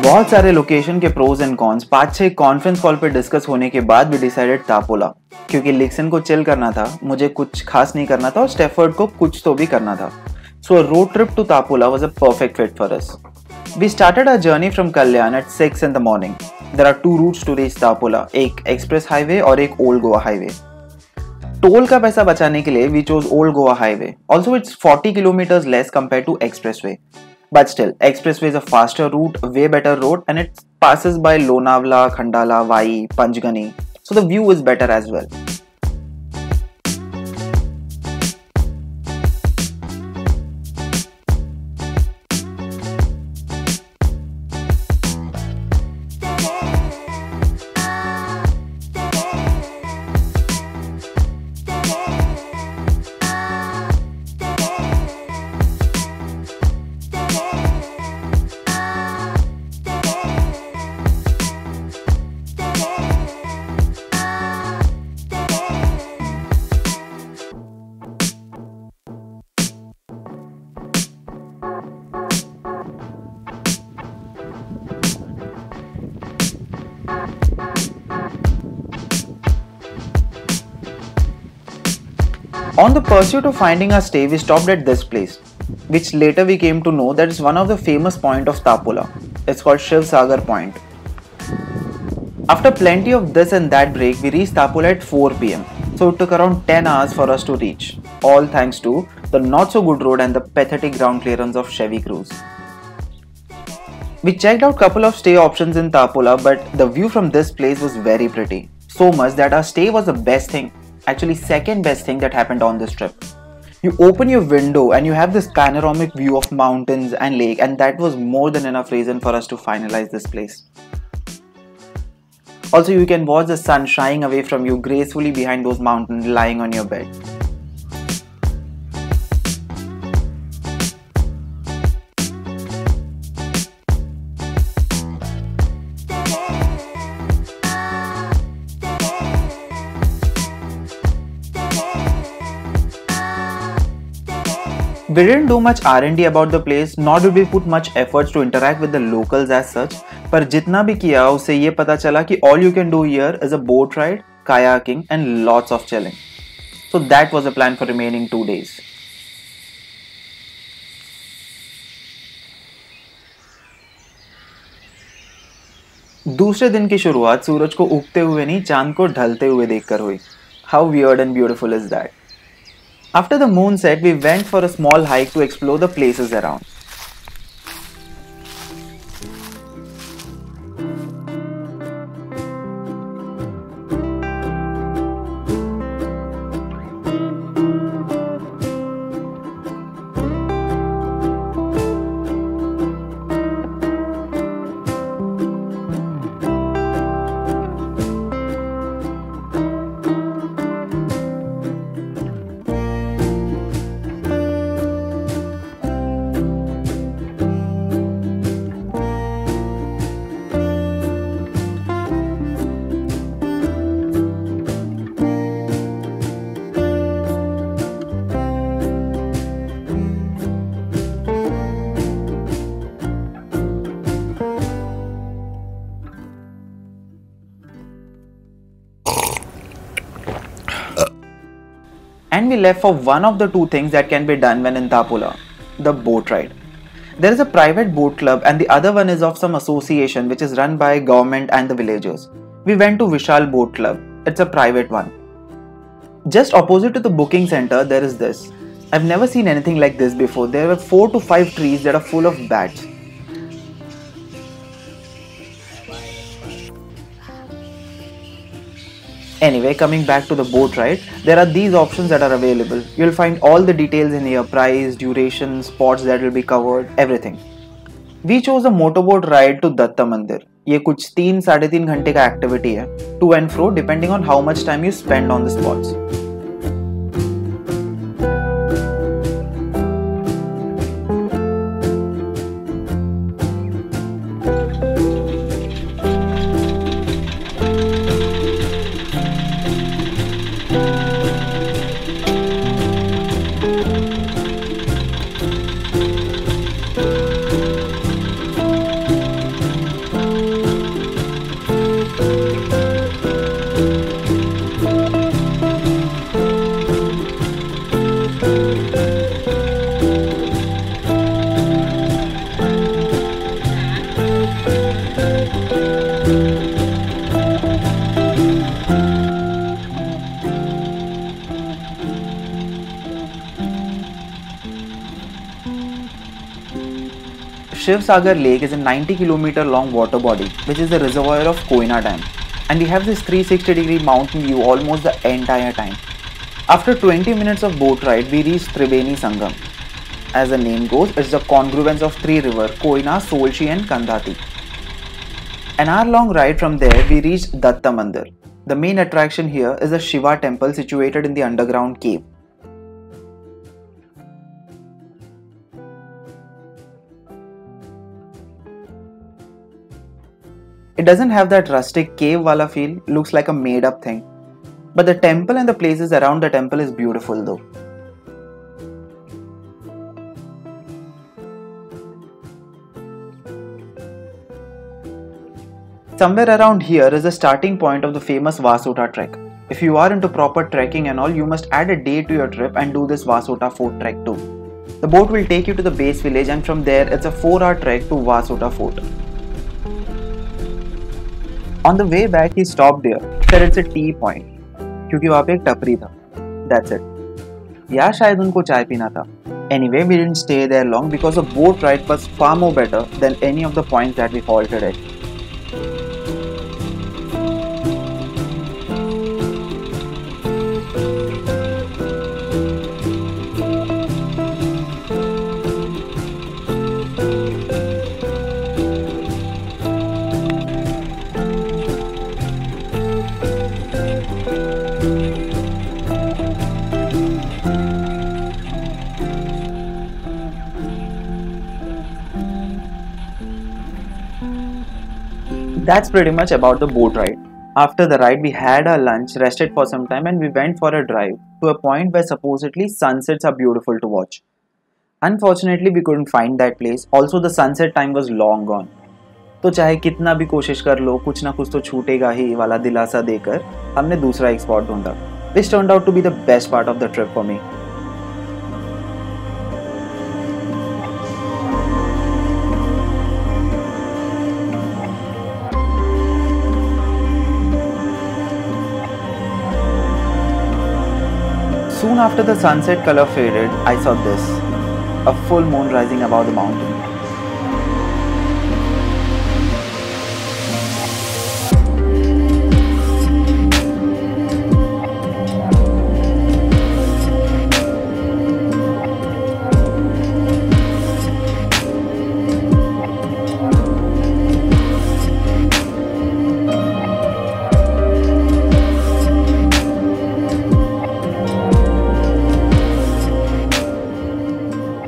बहुत सारे लोकेशन के pros and cons 5-6 conference call पे डिस्कस होने के बाद भी डिसाइडेड तापोला, क्योंकि लिक्सन को चिल करना था, मुझे कुछ खास नहीं करना था और स्टेफर्ड को कुछ तो भी करना था. So a road trip to Tapola was a perfect fit for us. We started our journey from Kalyan at 6 in the morning. There are 2 routes to reach Tapola, एक एक्सप्रेस हाईवे और एक old Goa highway. Toll का पैसा बचाने के लिए we chose old Goa highway. Also it's 40 kilometers less compared to expressway. But still, expressway is a faster route, way better road, and it passes by Lonavala, Khandala, Vai, Panchgani. So the view is better as well. On the pursuit of finding our stay, we stopped at this place, which later we came to know that is one of the famous points of Tapola. It's called Shiv Sagar Point. After plenty of this and that break, we reached Tapola at 4 p.m. So it took around 10 hours for us to reach, all thanks to the not so good road and the pathetic ground clearance of Chevy Cruze. We checked out couple of stay options in Tapola, but the view from this place was very pretty. So much that our stay was the best thing. Actually, second best thing that happened on this trip. You open your window and you have this panoramic view of mountains and lake, and that was more than enough reason for us to finalize this place. Also, you can watch the sun shining away from you gracefully behind those mountains lying on your bed. We didn't do much R&D about the place, nor did we put much efforts to interact with the locals as such. पर जितना भी किया उससे ये पता चला कि all you can do here is a boat ride, kayaking and lots of chilling. So that was the plan for remaining 2 days. दूसरे दिन की शुरुआत सूरज को उगते हुए नहीं, चांद को ढलते हुए देखकर हुई. How weird and beautiful is that? After the moon set, we went for a small hike to explore the places around. And we left for one of the 2 things that can be done when in Tapola, the boat ride. There is a private boat club and the other one is of some association which is run by government and the villagers. We went to Vishal Boat Club. It's a private one. Just opposite to the booking center, there is this. I've never seen anything like this before. There were 4 to 5 trees that are full of bats. Anyway, coming back to the boat ride, there are these options that are available. You'll find all the details in here: price, duration, spots that will be covered, everything. We chose a motorboat ride to Datta Mandir. ये कुछ 3-3.5 घंटे का activity है, to and fro depending on how much time you spend on the spots. Shiv Sagar Lake is a 90-kilometer long water body which is the reservoir of Koyna Dam, and we have this 360-degree mountain view almost the entire time. After 20 minutes of boat ride, we reached Tribeni Sangam. As the name goes, it's the confluence of three rivers, Koyna, Solshi and Kandhati. An hour-long ride from there, we reached Datta Mandir. The main attraction here is the Shiva temple situated in the underground cave. It doesn't have that rustic cave wala feel, looks like a made up thing. But the temple and the places around the temple is beautiful though. Somewhere around here is the starting point of the famous Vasota trek. If you are into proper trekking and all, you must add a day to your trip and do this Vasota Fort trek too. The boat will take you to the base village and from there it's a 4-hour trek to Vasota Fort. On the way back he stopped here, said it's a tea point क्योंकि वहाँ पे एक टपरी था. That's it. या शायद उनको चाय पीना था. Anyway, we didn't stay there long because the boat ride was far more better than any of the points that we halted at. That's pretty much about the boat ride. After the ride, we had our lunch, rested for some time, and we went for a drive to a point where supposedly sunsets are beautiful to watch. Unfortunately, we couldn't find that place. Also, the sunset time was long gone. तो चाहे कितना भी कोशिश कर लो, कुछ ना कुछ तो छूटेगा ही वाला दिलासा देकर हमने दूसरा एक स्पॉट ढूंढा. This turned out to be the best part of the trip for me. Soon after the sunset color faded, I saw this, a full moon rising above the mountain.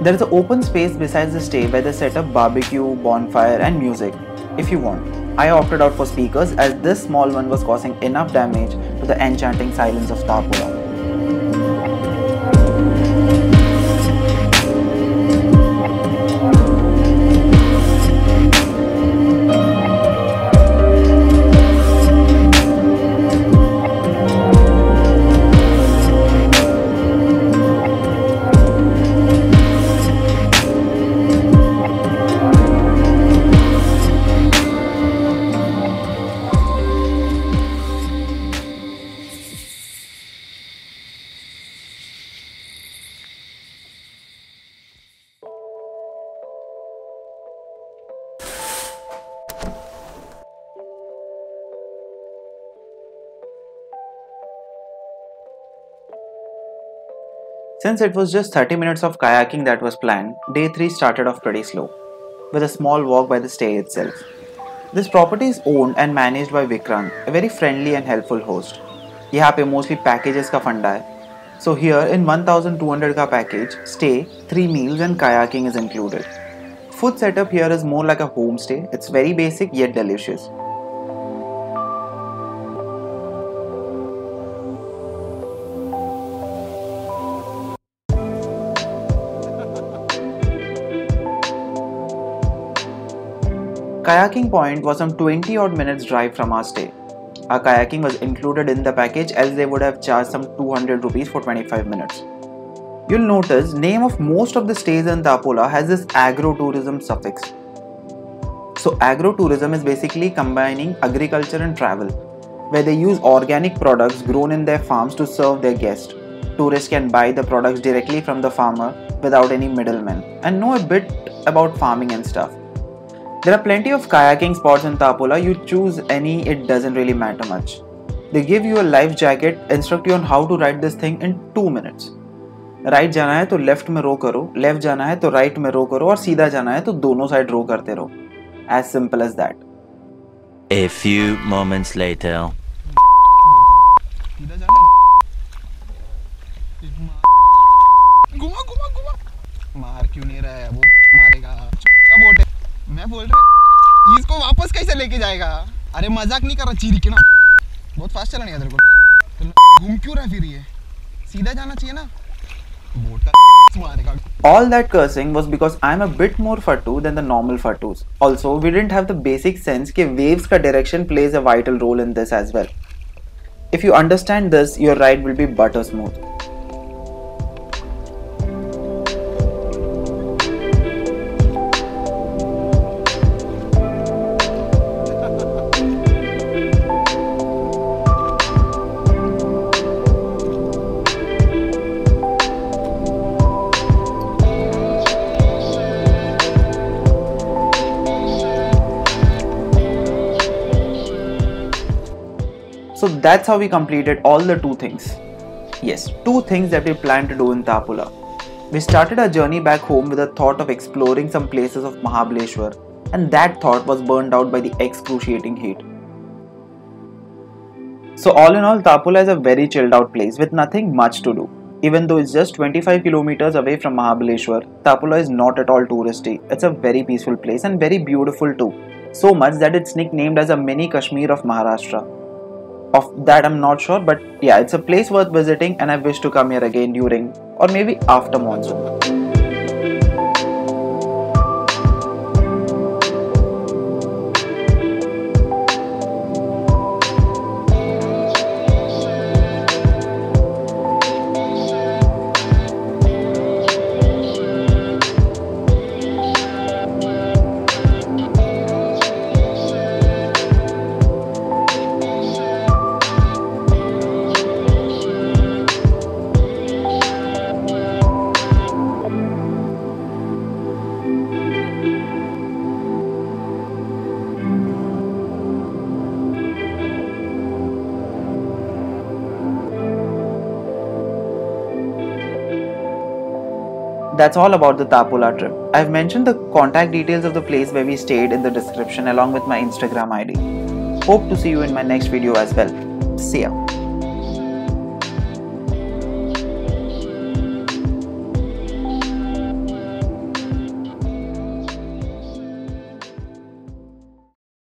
There is an open space besides the stay where they set up barbecue, bonfire and music if you want. I opted out for speakers as this small one was causing enough damage to the enchanting silence of Tapura. Since it was just 30 minutes of kayaking that was planned, day 3 started off pretty slow, with a small walk by the stay itself. This property is owned and managed by Vikrant, a very friendly and helpful host. यहाँ पे mostly packages का फंडा है. So here in 1200 का package, stay, 3 meals and kayaking is included. Food setup here is more like a homestay. It's very basic yet delicious. Kayaking point was some 20 odd minutes drive from our stay. Our kayaking was included in the package as they would have charged some 200 rupees for 25 minutes. You'll notice name of most of the stays in Tapula has this agro-tourism suffix. So agro-tourism is basically combining agriculture and travel, where they use organic products grown in their farms to serve their guests. Tourists can buy the products directly from the farmer without any middlemen and know a bit about farming and stuff. There are plenty of kayaking spots in Tapula. You choose any, it doesn't really matter much. They give you a life jacket, instruct you on how to ride this thing in 2 minutes. Right जाना है तो left में रो करो, left जाना है तो right में रो करो और सीधा जाना है तो दोनों साइड रो करते रहो. As simple as that. A few moments later. घुमा घुमा घुमा मार क्यों नहीं रहा है वो मारेगा क्या बोल रहे मैं बोल रहा इसको वापस कैसे लेके जाएगा अरे मजाक नहीं कर रहा चीरी के ना बहुत फास्ट चला नहीं तेरे को तो घूम क्यों रहा फिर ये सीधा जाना चाहिए ना बोट का मारेगा. All that cursing was because I'm a bit more fatu than the normal fatus. Also, we didn't have the basic sense that waves ka direction plays a vital role in this as well. If you understand this, your ride will be butter smooth. So that's how we completed all the 2 things. Yes, 2 things that we planned to do in Tapula. We started our journey back home with a thought of exploring some places of Mahabaleshwar, and that thought was burned out by the excruciating heat. So all in all, Tapula is a very chilled out place with nothing much to do. Even though it's just 25 kilometers away from Mahabaleshwar, Tapula is not at all touristy. It's a very peaceful place and very beautiful too. So much that it's nicknamed as a mini Kashmir of Maharashtra. Of that I'm not sure, but yeah, it's a place worth visiting and I wish to come here again during or maybe after monsoon. That's all about the Tapula trip. I've mentioned the contact details of the place where we stayed in the description along with my Instagram ID. Hope to see you in my next video as well. See ya.